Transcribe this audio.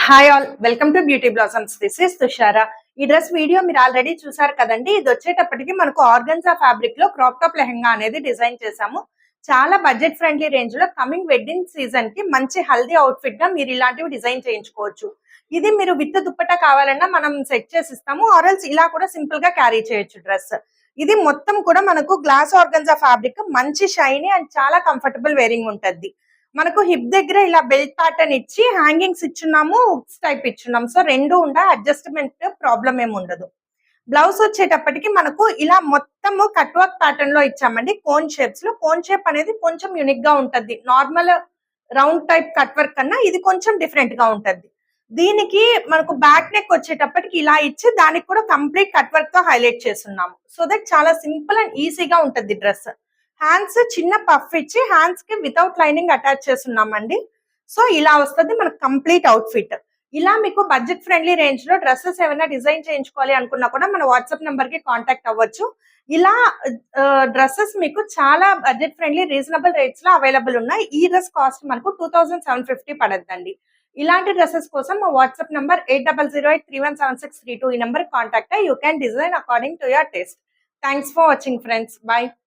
Hi all, welcome to beauty blossoms. This is Tushara. ఈ dress video మీరు already చూసారు కదండి. ఇది వచ్చేటప్పటికి మనకు ఆర్గన్జా ఫ్యాబ్రిక్ లో క్రాప్ టాప్ లెహంగా అనేది డిజైన్ చేసాము. చాలా బడ్జెట్ ఫ్రెండ్లీ రేంజ్ లో కమింగ్ వెడ్డింగ్ సీజన్ కి మంచి హల్దీ అవుట్ఫిట్ గా మీరు ఇలాంటివి డిజైన్ చేయించుకోవచ్చు. ఇది మీరు విత్ దుప్పట్టా కావాలన్నా మనం సెట్ చేసి ఇస్తాము, ఆర్ఎల్స్ ఇలా కూడా సింపుల్ గా క్యారీ చేయొచ్చు డ్రెస్. ఇది మొత్తం కూడా మనకు గ్లాస్ ఆర్గన్జా ఫ్యాబ్రిక్, మంచి షైనీ అండ్ చాలా కంఫర్టబుల్ వేరింగ్ ఉంటుంది. మనకు హిప్ దగ్గర ఇలా బెల్ట్ ప్యాటర్న్ ఇచ్చి హ్యాంగింగ్స్ ఇచ్చున్నాము, హుక్స్ టైప్ ఇచ్చున్నాం. సో రెండు ఉండ అడ్జస్ట్మెంట్ ప్రాబ్లం ఏమి ఉండదు. బ్లౌజ్ వచ్చేటప్పటికి మనకు ఇలా మొత్తము కట్ వర్క్ ప్యాటర్న్ లో ఇచ్చామండి. కోన్ షేప్స్ లో, కోన్ షేప్ అనేది కొంచెం యూనిక్ గా ఉంటది. Normal round type cut work కన్నా ఇది కొంచెం డిఫరెంట్ గా ఉంటది. దీనికి మనకు బ్యాక్ నెక్ వచ్చేటప్పటికి ఇలా ఇచ్చి దానికి కూడా కంప్లీట్ కట్ వర్క్ తో హైలైట్ చేస్తున్నాము. సో దట్ చాలా సింపుల్ అండ్ ఈజీగా ఉంటది డ్రెస్. హ్యాండ్స్ చిన్న పఫ్ ఇచ్చి హ్యాండ్స్ కి వితౌట్ లైనింగ్ అటాచ్ చేస్తున్నామండి. సో ఇలా వస్తుంది మనకు కంప్లీట్ అవుట్ఫిట్. ఇలా మీకు బడ్జెట్ ఫ్రెండ్లీ రేంజ్ లో డ్రెస్సెస్ ఏమైనా డిజైన్ చేయించుకోవాలి అనుకున్నా కూడా మన వాట్సాప్ నెంబర్ కి కాంటాక్ట్ అవ్వచ్చు. ఇలా డ్రెస్సెస్ మీకు చాలా బడ్జెట్ ఫ్రెండ్లీ రీజనబుల్ రేట్స్ లో అవైలబుల్ ఉన్నాయి. ఈ డ్రెస్ కాస్ట్ మనకు 2750 పడద్దండి. ఇలాంటి డ్రెస్సెస్ కోసం మా వాట్సాప్ నంబర్ 8008317632. ఈ నెంబర్ కాంటాక్ట్ అయ్యి you can design according to your taste. Thanks for watching friends. Bye.